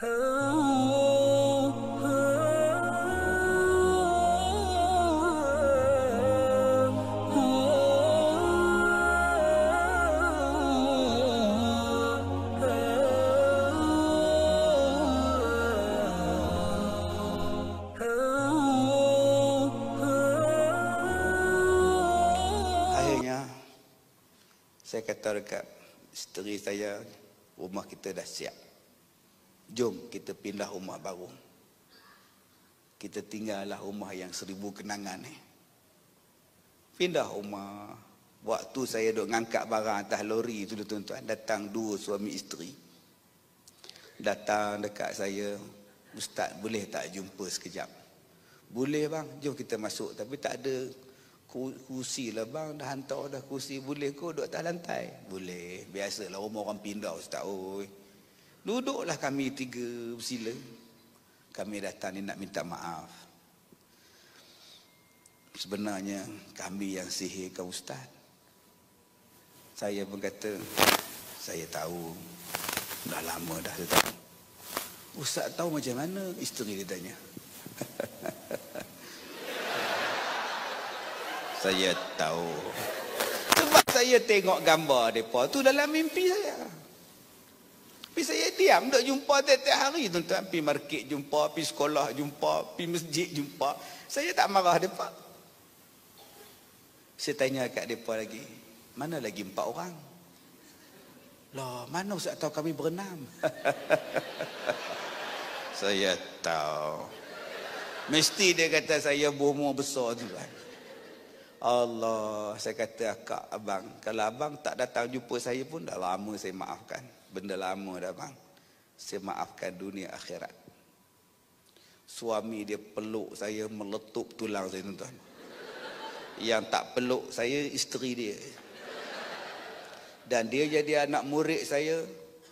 Akhirnya saya kata dekat isteri saya, rumah kita dah siap. Jom kita pindah rumah baru. Kita tinggallah rumah yang 1000 kenangan ni. Pindah rumah. Waktu saya duk ngangkat barang atas lori tu tuan-tuan, datang 2 suami isteri. Datang dekat saya, "Ustaz, boleh tak jumpa sekejap?" "Boleh bang, jom kita masuk." Tapi tak ada kursi lah bang, dah hantar dah kursi. "Boleh kau duduk atas lantai?" "Boleh." Biasalah rumah orang pindah ustaz. Oi, duduklah kami 3 bersila. Kami datang ni nak minta maaf. Sebenarnya kami yang sihirkan ustaz. Saya pun kata, "Saya tahu, dah lama dah saya tahu." "Ustaz tahu macam mana?" Isteri dia tanya. Saya tahu. Sebab saya tengok gambar mereka tu dalam mimpi saya. Tapi saya diam, tak jumpa tiap-tiap hari tuan-tuan. Pergi market jumpa, pergi sekolah jumpa, pergi masjid jumpa. Saya tak marah mereka. Saya tanya kat mereka lagi, "Mana lagi 4 orang?" "Lah, mana ustaz tahu kami berenam?" Saya tahu. Mesti dia kata saya berumur besar tuan. Allah, saya kata, "Akak, abang, kalau abang tak datang jumpa saya pun dah lama saya maafkan. Benda lama dah bang. Saya maafkan dunia akhirat." Suami dia peluk saya, meletup tulang saya tuan-tuan. Yang tak peluk saya, isteri dia. Dan dia jadi anak murid saya.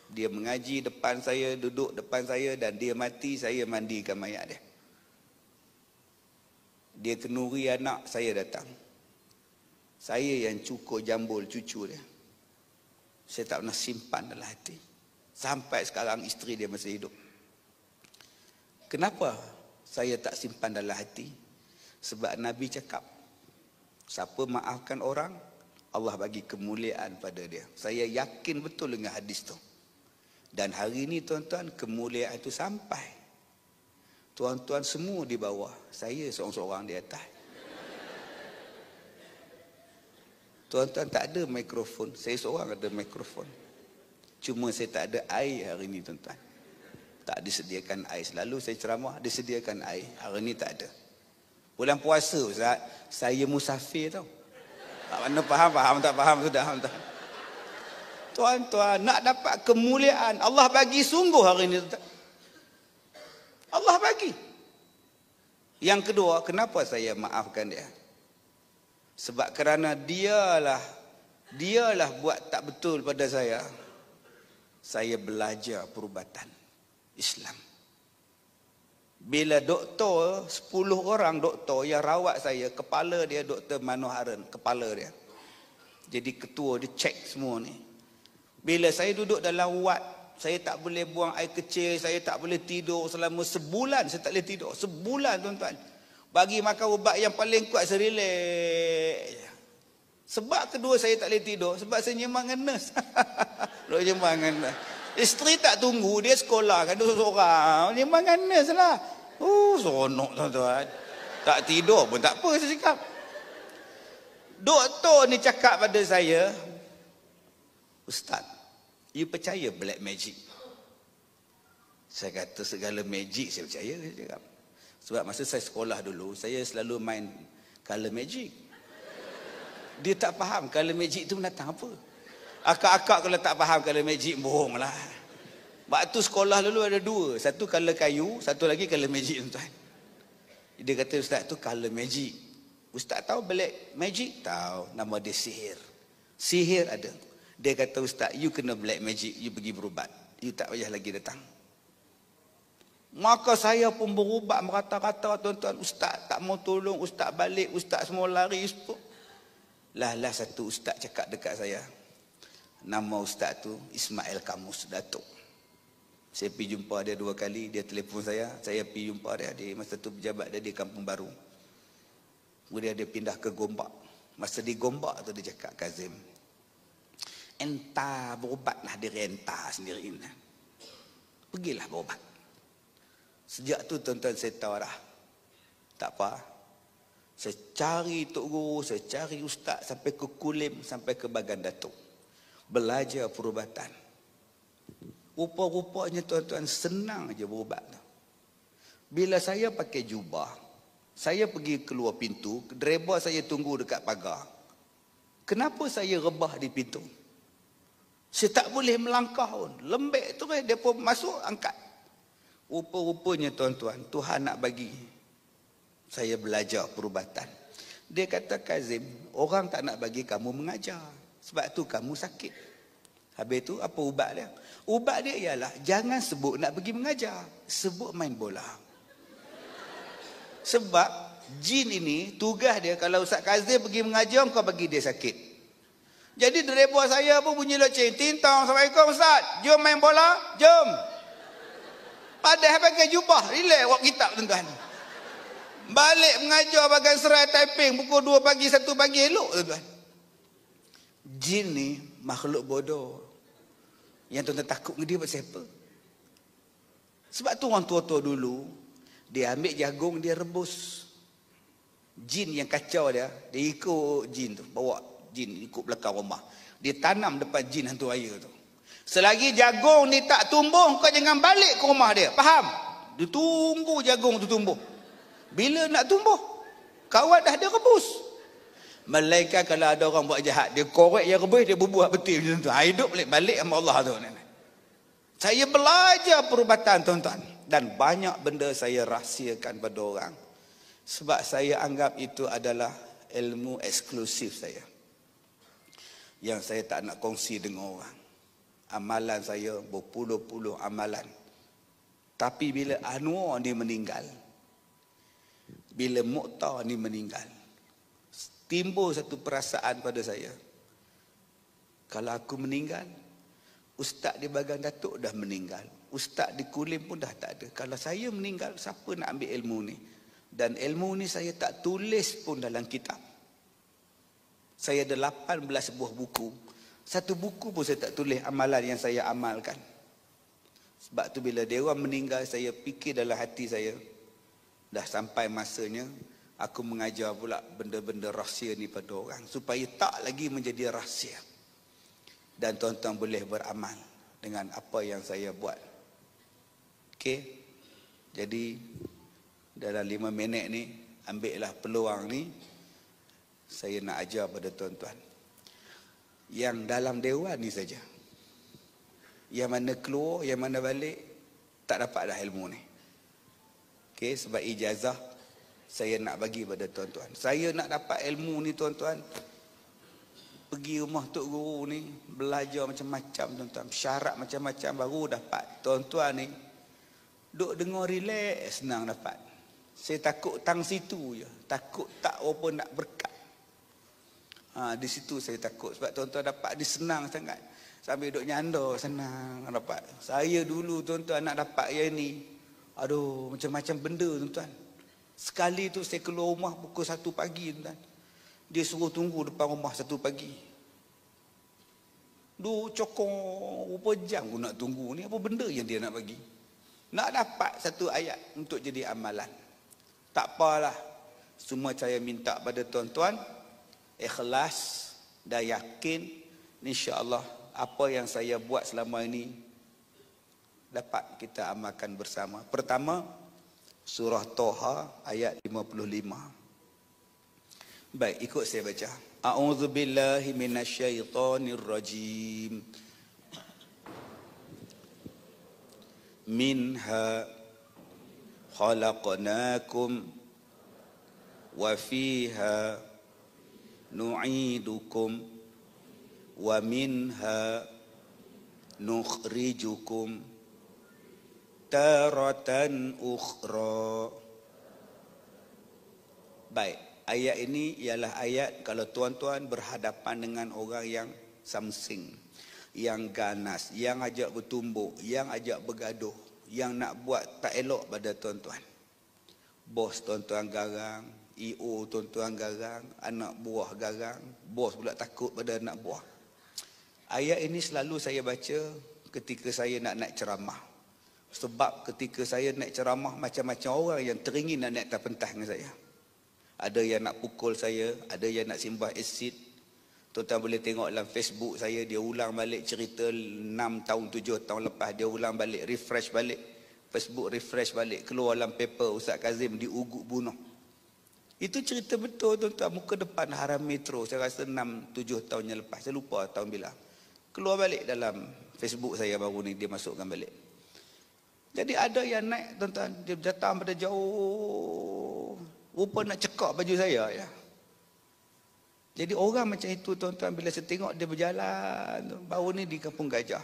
Dia mengaji depan saya, duduk depan saya, dan dia mati, saya mandikan mayat dia. Dia kenuri anak, saya datang. Saya yang cukur jambul cucu dia. Saya tak pernah simpan dalam hati. Sampai sekarang isteri dia masih hidup. Kenapa saya tak simpan dalam hati? Sebab Nabi cakap, siapa maafkan orang, Allah bagi kemuliaan pada dia. Saya yakin betul dengan hadis tu. Dan hari ini tuan-tuan, kemuliaan itu sampai. Tuan-tuan semua di bawah, saya seorang-seorang di atas. Tuan-tuan tak ada mikrofon, saya seorang ada mikrofon. Cuma saya tak ada air hari ini tuan-tuan. Tak disediakan air. Selalu saya ceramah, disediakan air. Hari ini tak ada. Bulan puasa ustaz, saya musafir tau. Tak mana faham tak faham sudah. Tuan-tuan, nak dapat kemuliaan, Allah bagi sungguh hari ini tuan-tuan. Allah bagi. Yang kedua, kenapa saya maafkan dia? Sebab kerana dialah buat tak betul pada saya. Saya belajar perubatan Islam. Bila doktor, 10 orang doktor yang rawat saya, kepala dia Dr. Manoharan, kepala dia. Jadi ketua dia cek semua ni. Bila saya duduk dalam ward, saya tak boleh buang air kecil, saya tak boleh tidur selama sebulan, saya tak boleh tidur. Sebulan tuan-tuan. Bagi makan ubat yang paling kuat, saya relax. Sebab kedua saya tak boleh tidur, sebab saya nyembang dengan nurse. Nyembang dengan nurse. Isteri tak tunggu, dia sekolah kan, dia seorang. Nyembang dengan nurse lah. Seronok tuan-tuan. Tak tidur pun tak apa, saya cakap. Doktor ni cakap pada saya, "Ustaz, you percaya black magic?" Saya kata segala magic saya percaya, saya cakap. Sebab masa saya sekolah dulu, saya selalu main color magic. Dia tak faham color magic tu mendatang apa. Akak-akak kalau tak faham color magic, bohong lah. Waktu sekolah dulu ada 2. Satu color kayu, satu lagi color magic tuan. Dia kata, "Ustaz tu color magic." "Ustaz tahu black magic?" "Tahu, nama dia sihir." Sihir ada. Dia kata, "Ustaz, you kena black magic, you pergi berubat. You tak payah lagi datang." Maka saya pun berubat merata-rata tuan-tuan. Ustaz tak mau tolong, ustaz balik, ustaz semua lari. Lah satu ustaz cakap dekat saya. Nama ustaz tu Ismail Kamus, Datuk. Saya pergi jumpa dia 2 kali, dia telefon saya pergi jumpa dia. Dia masa tu pejabat dia di Kampung Baru. Kemudian dia pindah ke Gombak. Masa di Gombak tu dia cakap, Kazim, entah berobatlah diri entah sendiri. Pergilah berobat. Sejak tu tuan-tuan saya tahu dah. Tak apa. Saya cari Tok Guru, saya cari ustaz sampai ke Kulim, sampai ke Bagan Datuk. Belajar perubatan. Rupa-rupanya tuan-tuan senang je berubat. Bila saya pakai jubah, saya pergi keluar pintu, driver saya tunggu dekat pagar. Kenapa saya rebah di pintu? Saya tak boleh melangkah pun. Lembek tu dia pun masuk, angkat. Rupa-rupanya tuan-tuan, Tuhan nak bagi saya belajar perubatan. Dia kata, Kazim, orang tak nak bagi kamu mengajar. Sebab tu kamu sakit. Habis tu apa ubat dia? Ubat dia ialah jangan sebut nak pergi mengajar. Sebut main bola. Sebab jin ini tugas dia kalau Ustaz Kazim pergi mengajar, kau bagi dia sakit. Jadi driver saya pun bunyi loceng. Tintang, Assalamualaikum Ustaz. Jom main bola. Jom. Padahal pakai jubah. Relax buat kitab tuan-tuan. Balik mengajar bagan Serai Taiping pukul 2 pagi, 1 pagi elok tuan-tuan. Jin ni makhluk bodoh. Yang tuan-tuan takut dengan dia buat siapa? Sebab tu orang tua-tua dulu, dia ambil jagung, dia rebus. Jin yang kacau dia ikut jin tu. Bawa jin ikut belakang rumah. Dia tanam depan jin hantu raya tu. Selagi jagung ni tak tumbuh, kau jangan balik ke rumah dia. Faham? Dia tunggu jagung tu tumbuh. Bila nak tumbuh, kawat dah dia rebus. Malaikat kalau ada orang buat jahat, dia korek yang rebus, dia bubuh betul macam tu. Hidup balik sama Allah tu. Saya belajar perubatan tuan-tuan. Dan banyak benda saya rahsiakan pada orang. Sebab saya anggap itu adalah ilmu eksklusif saya. Yang saya tak nak kongsi dengan orang. Amalan saya berpuluh-puluh amalan. Tapi bila Anwar ni meninggal, bila Mukhtar ni meninggal, timbul satu perasaan pada saya. Kalau aku meninggal, ustaz di Bagan Datuk dah meninggal. Ustaz di Kulim pun dah tak ada. Kalau saya meninggal, siapa nak ambil ilmu ni? Dan ilmu ni saya tak tulis pun dalam kitab. Saya ada 18 buah buku. Satu buku pun saya tak tulis amalan yang saya amalkan. Sebab tu bila dia orang meninggal, saya fikir dalam hati saya, dah sampai masanya aku mengajar pula benda-benda rahsia ni pada orang. Supaya tak lagi menjadi rahsia. Dan tuan-tuan boleh beramal dengan apa yang saya buat. Okey. Jadi dalam 5 minit ni, ambillah peluang ni, saya nak ajar pada tuan-tuan. Yang dalam dewan ni saja. Yang mana keluar, yang mana balik, tak dapat dah ilmu ni. Okey, sebab ijazah saya nak bagi pada tuan-tuan. Saya nak dapat ilmu ni tuan-tuan, pergi rumah Tok Guru ni, belajar macam-macam tuan-tuan. Syarat macam-macam baru dapat. Tuan-tuan ni, duk dengar relax, senang dapat. Saya takut tang situ je. Takut tak apa nak berkat. Di situ saya takut. Sebab tuan-tuan dapat ni senang sangat. Sambil duk nyanda, senang dapat. Saya dulu tuan-tuan nak dapat yang ni, aduh, macam-macam benda tuan-tuan. Sekali tu saya keluar rumah pukul 1 pagi tuan-tuan. Dia suruh tunggu depan rumah 1 pagi. Duk cokong berapa jam aku nak tunggu ni. Apa benda yang dia nak bagi? Nak dapat satu ayat untuk jadi amalan. Tak apalah. Semua saya minta pada tuan-tuan, ikhlas dan yakin, insya-Allah apa yang saya buat selama ini dapat kita amalkan bersama. Pertama, surah Toha ayat 55. Baik, ikut saya baca. A'udzubillahi minasyaitonirrajim. Minha khalaqnakum wa fiha nu'idukum wa minha nukhrijukum taratan ukhra. Baik, ayat ini ialah ayat kalau tuan-tuan berhadapan dengan orang yang samsing. yang ganas, yang ajak bertumbuk, yang ajak bergaduh, yang nak buat tak elok pada tuan-tuan. Bos tuan-tuan garang, EO tuan-tuan garang, anak buah garang, bos pula takut pada anak buah. Ayat ini selalu saya baca ketika saya nak naik ceramah. Sebab ketika saya naik ceramah, macam-macam orang yang teringin nak naik atas pentas dengan saya. Ada yang nak pukul saya, ada yang nak simbah asid. Tuan-tuan boleh tengok dalam Facebook saya, dia ulang balik cerita 6 tahun, 7 tahun lepas. Dia ulang balik, refresh balik. Facebook refresh balik, keluar dalam paper Ustaz Kazim diugut bunuh. Itu cerita betul tuan-tuan, muka depan Haram Metro, saya rasa 6-7 tahun yang lepas. Saya lupa tahun bila. Keluar balik dalam Facebook saya baru ni, dia masukkan balik. Jadi ada yang naik tuan-tuan, dia datang pada jauh, rupa nak cekak baju saya ya. Jadi orang macam itu tuan-tuan, bila saya tengok dia berjalan, baru ni di Kampung Gajah.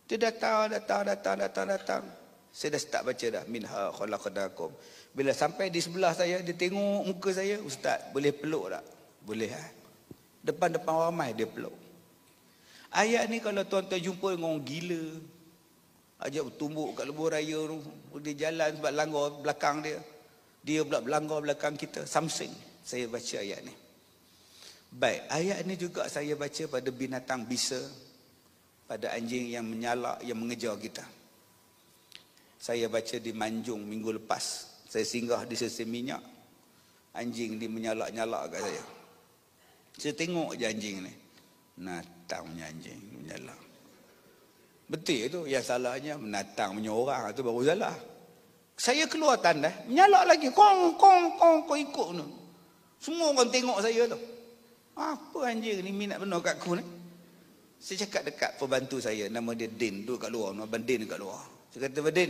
Dia datang. Saya dah start baca dah. Minha khalaqnakum. Bila sampai di sebelah saya, dia tengok muka saya, Ustaz, boleh peluk tak? Boleh ha? Depan-depan ramai dia peluk. Ayat ni kalau tuan-tuan jumpa dengan orang gila, ajak bertumbuk kat lebuh raya tu, dia jalan sebab langgar belakang dia. Dia pula berlanggar belakang kita, something. Saya baca ayat ni. Baik, ayat ini juga saya baca pada binatang bisa, pada anjing yang menyalak, yang mengejar kita. Saya baca di Manjung minggu lepas. Saya singgah di Sesi Minyak. Anjing dia menyalak-nyalak kat saya. Saya tengok je anjing ni. Natangnya anjing menyalak. Betul itu, yang salahnya menatang punya orang, itu baru salah. Saya keluar tanda, menyalak lagi. Kong, kau ikut tu. Semua orang tengok saya tu. Apa anjing ni minat benar kat aku ni? Saya cakap dekat pembantu saya, nama dia Din, duduk kat luar, Abang Din kat luar. Saya kata, Abang Din,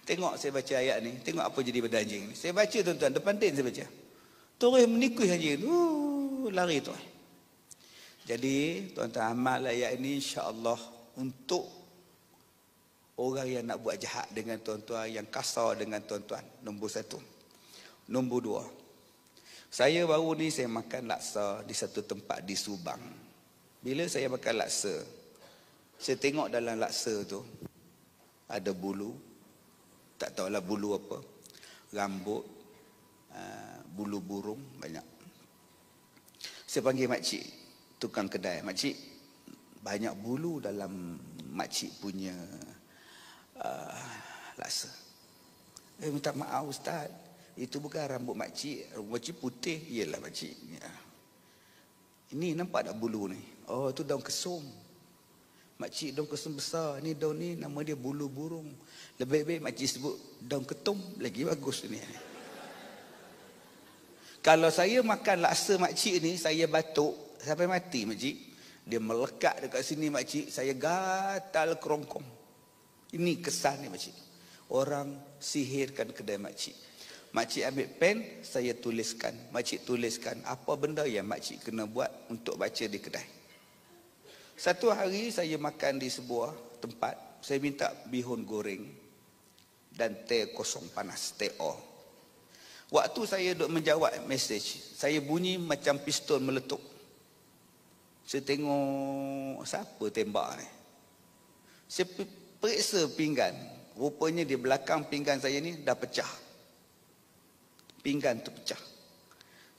tengok saya baca ayat ni, tengok apa jadi pada anjing ni. Saya baca tuan-tuan, depan Din saya baca. Terus menikui anjing tu, lari tu. Jadi, tuan-tuan amal ayat ini insya-Allah untuk orang yang nak buat jahat dengan tuan-tuan, yang kasar dengan tuan-tuan. Nombor 1. Nombor 2. Saya baru ni saya makan laksa di satu tempat di Subang. Bila saya makan laksa, saya tengok dalam laksa tu ada bulu, tak tahulah bulu apa, rambut, bulu burung banyak. Saya panggil makcik, tukang kedai, makcik, banyak bulu dalam makcik punya laksa. Minta maaf Ustaz, itu bukan rambut makcik. Rambut makcik putih. Iyalah makcik ya. Ini nampak tak bulu ni? Oh, itu daun kesum. Makcik daun kesum besar. Ni daun ni nama dia bulu burung. Lebih baik makcik sebut daun ketum, lagi bagus ni. Kalau saya makan laksa makcik ni, saya batuk sampai mati makcik. Dia melekat dekat sini makcik, saya gatal kerongkong. Ini kesan ni makcik. Orang sihirkan kedai makcik. Makcik ambil pen, saya tuliskan. Makcik tuliskan apa benda yang makcik kena buat untuk baca di kedai. Satu hari saya makan di sebuah tempat, saya minta bihun goreng dan teh kosong panas, teh o. Waktu saya duk menjawab mesej, saya bunyi macam pistol meletup. Saya tengok siapa tembak ni. Saya periksa pinggan, rupanya di belakang pinggan saya ni dah pecah. Pinggan tu pecah.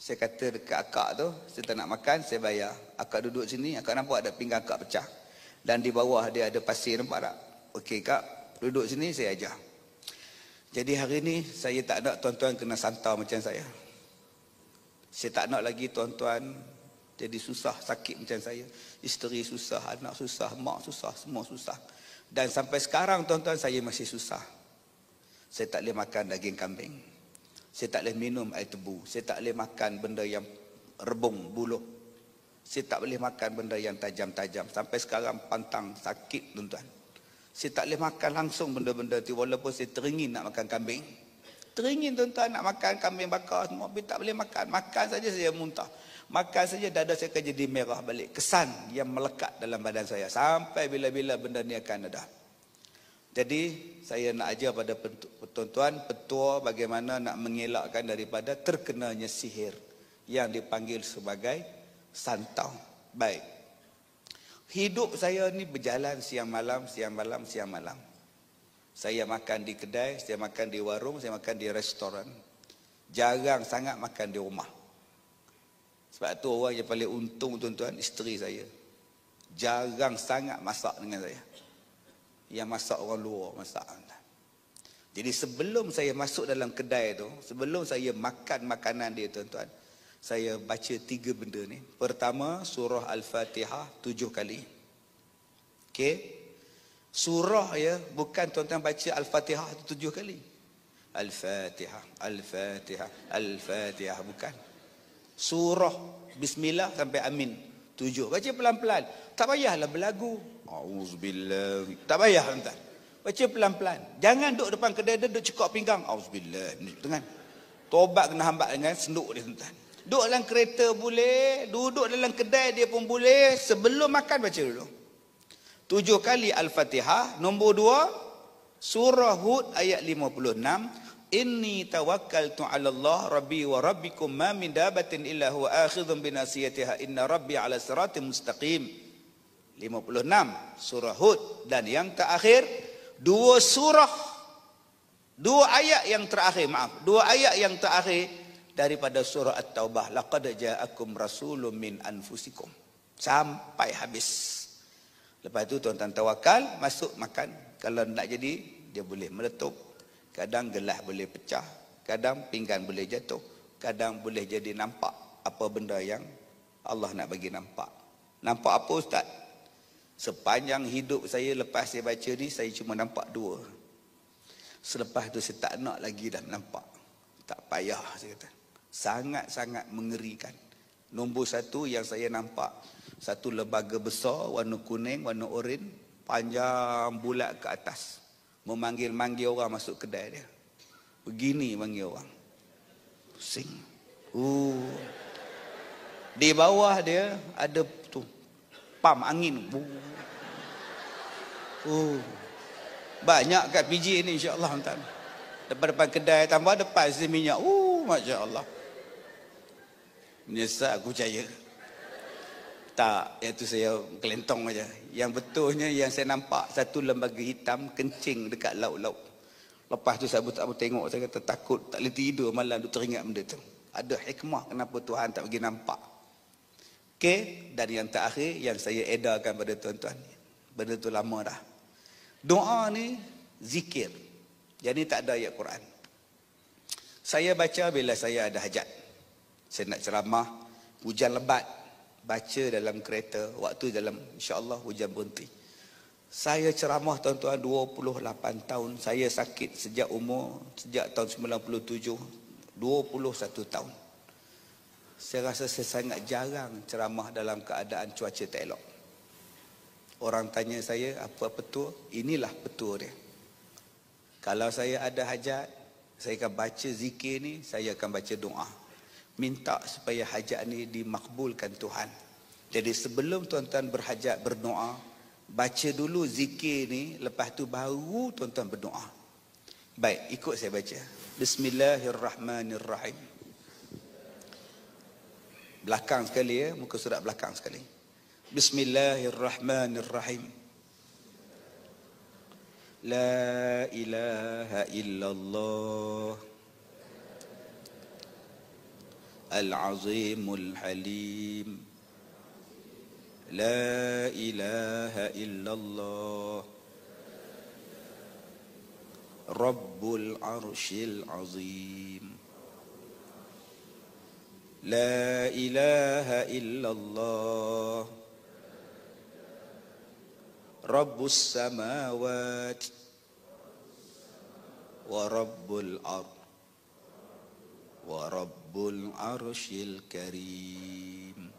Saya kata dekat akak tu, saya tak nak makan, saya bayar. Akak duduk sini, akak nampak ada pinggan akak pecah. Dan di bawah dia ada pasir, nampak tak? Okey kak, duduk sini, saya ajar. Jadi hari ni, saya tak nak tuan-tuan kena santau macam saya. Saya tak nak lagi tuan-tuan jadi susah, sakit macam saya. Isteri susah, anak susah, mak susah, semua susah. Dan sampai sekarang tuan-tuan, saya masih susah. Saya tak boleh makan daging kambing. Saya tak boleh minum air tebu. Saya tak boleh makan benda yang rebung, buluh. Saya tak boleh makan benda yang tajam-tajam. Sampai sekarang pantang, sakit tuan-tuan. Saya tak boleh makan langsung benda-benda itu. Walaupun saya teringin nak makan kambing. Teringin tuan-tuan nak makan kambing bakar semua. Tapi tak boleh makan. Makan saja saya muntah. Makan saja dada saya akan jadi merah balik. Kesan yang melekat dalam badan saya. Sampai bila-bila benda ni akan ada. Jadi saya nak ajar pada tuan-tuan petua bagaimana nak mengelakkan daripada terkenanya sihir yang dipanggil sebagai santau. Baik. Hidup saya ni berjalan siang malam, siang malam, siang malam. Saya makan di kedai, saya makan di warung, saya makan di restoran. Jarang sangat makan di rumah. Sebab tu orang yang paling untung tuan-tuan, isteri saya. Jarang sangat masak dengan saya. Yang masak orang luar masak. Jadi sebelum saya masuk dalam kedai tu, sebelum saya makan makanan dia tuan-tuan, saya baca 3 benda ni. Pertama, surah Al-Fatihah 7 kali. Okey. Surah ya, bukan tuan-tuan baca Al-Fatihah 7 kali. Al-Fatihah, Al-Fatihah, Al-Fatihah, bukan. Surah Bismillah sampai Amin 7. Baca pelan-pelan. Tak payahlah berlagu. Auzubillah. Tak payah tuan-tuan. Baca pelan-pelan. Jangan duduk depan kedai dia, duduk cekok pinggang. Auzubillah. Dengan tobat kena hambat dengan senduk dia tuan-tuan. Duduk dalam kereta boleh, duduk dalam kedai dia pun boleh. Sebelum makan baca dulu. 7 kali Al-Fatihah. Nombor 2, surah Hud ayat 56. Inni tawakkaltu 'ala Allah rabbi wa rabbikum ma min dabatin illa huwa akhidhun bi nasiyatiha inna rabbi 'ala siratim mustaqim. 56 surah Hud. Dan yang terakhir 2 ayat yang terakhir, maaf, 2 ayat yang terakhir daripada surah At-Taubah, laqad ja'akum rasulun min anfusikum, sampai habis. Lepas tu tuan-tuan tawakal, masuk makan. Kalau nak jadi, dia boleh meletup. Kadang gelas boleh pecah, kadang pinggan boleh jatuh, kadang boleh jadi nampak apa benda yang Allah nak bagi nampak. Nampak apa ustaz? Sepanjang hidup saya lepas saya baca ni, saya cuma nampak 2. Selepas tu saya tak nak lagi dah nampak. Tak payah saya kata. Sangat-sangat mengerikan. Nombor 1 yang saya nampak, satu lembaga besar warna kuning, warna oranye, panjang bulat ke atas. Memanggil-manggil orang masuk kedai dia. Begini panggil orang. Pusing. Di bawah dia ada tu pam angin. Banyak kat PJ ni insya-Allah tuan. Depan-depan kedai tambah depan sisi minyak. Masya-Allah. Menyesal aku percaya. Tak, yang tu saya kelentong aja. Yang betulnya yang saya nampak satu lembaga hitam kencing dekat laut-laut. Lepas tu saya tengok, saya kata takut, tak boleh tidur malam tu, teringat benda tu. Ada hikmah kenapa Tuhan tak bagi nampak. Okey, dan yang terakhir yang saya edarkan pada tuan-tuan. Benda tu lama dah. Doa ni zikir. Jadi tak ada ayat Quran. Saya baca bila saya ada hajat. Saya nak ceramah, hujan lebat, baca dalam kereta, waktu dalam insya-Allah hujan berhenti. Saya ceramah tuan-tuan 28 tahun. Saya sakit sejak tahun 97, 21 tahun. Saya rasa saya sangat jarang ceramah dalam keadaan cuaca tak elok. Orang tanya saya, apa petua? Inilah petua dia. Kalau saya ada hajat, saya akan baca zikir ni, saya akan baca doa. Minta supaya hajat ni dimakbulkan Tuhan. Jadi sebelum tuan-tuan berhajat berdoa, baca dulu zikir ni, lepas tu baru tuan-tuan berdoa. Baik, ikut saya baca. Bismillahirrahmanirrahim. Belakang sekali ya, muka surat belakang sekali. Bismillahirrahmanirrahim. La ilaha illallah Al-Azimul Halim. La ilaha illallah Rabbul Arshil Azim. La ilaha illallah Rabbus Samawat wa Rabbul Ard wa Rabbul Arshil Karim.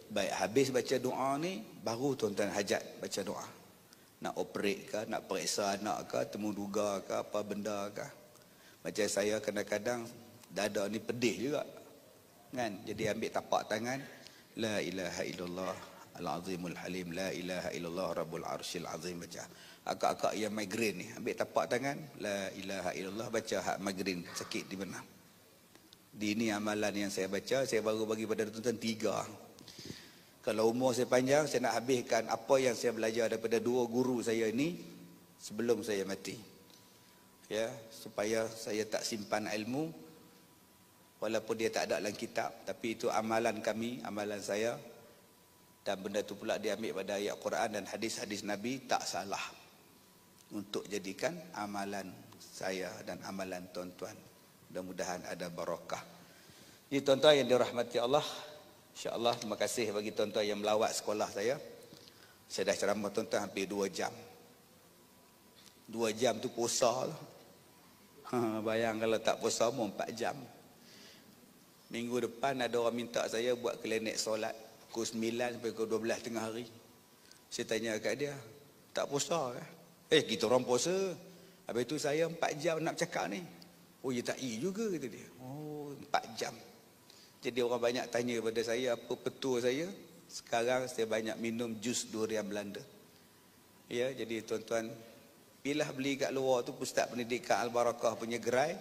Baik, habis baca doa ni, baru tuan-tuan hajat baca doa. Nak operate ke, nak periksa anak ke, temu duga ke, apa benda ke. Macam saya kadang-kadang dada ni pedih juga. Kan? Jadi ambil tapak tangan, La ilaha illallah Al-Azimul Halim, La ilaha illallah Rabbul Arshil Azim, baca. Akak-akak yang migrain ni, ambil tapak tangan, La ilaha illallah, baca hak migrain, sakit di mana. Di ini amalan yang saya baca, saya baru bagi pada tuan-tuan 3. Kalau umur saya panjang, saya nak habiskan apa yang saya belajar daripada dua guru saya ini sebelum saya mati. Ya, supaya saya tak simpan ilmu walaupun dia tak ada dalam kitab, tapi itu amalan kami, amalan saya, dan benda itu pula diambil pada ayat Quran dan hadis-hadis Nabi, tak salah untuk jadikan amalan saya dan amalan tuan-tuan. Mudah-mudahan ada barakah. Jadi tuan-tuan yang dirahmati Allah, insya-Allah terima kasih bagi tuan-tuan yang melawat sekolah saya. Saya dah ceramah tuan-tuan hampir 2 jam. 2 jam tu puasa lah. Bayang kalau tak puasa mau 4 jam. Minggu depan ada orang minta saya buat klinik solat pukul 9 sampai pukul 12 tengah hari. Saya tanya kat dia, tak puasa ke? Kita orang puasa. Habis tu saya 4 jam nak cakap ni. Oh, ya tak juga kata dia. Oh, 4 jam. Jadi orang banyak tanya pada saya apa petua saya. Sekarang saya banyak minum jus durian Belanda. Ya, jadi tuan-tuan, bila beli kat luar tu Pusat Pendidikan Al-Barakah punya gerai,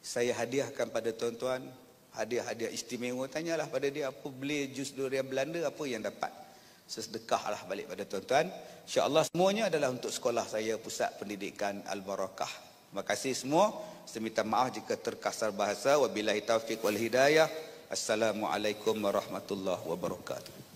saya hadiahkan pada tuan-tuan hadiah-hadiah istimewa. Tanyalah pada dia apa beli jus durian Belanda, apa yang dapat. Sesedekahlah balik pada tuan-tuan. InsyaAllah semuanya adalah untuk sekolah saya Pusat Pendidikan Al-Barakah. Terima kasih semua. Saya minta maaf jika terkasar bahasa. Wabillahi taufiq wal hidayah. Assalamualaikum warahmatullahi wabarakatuh.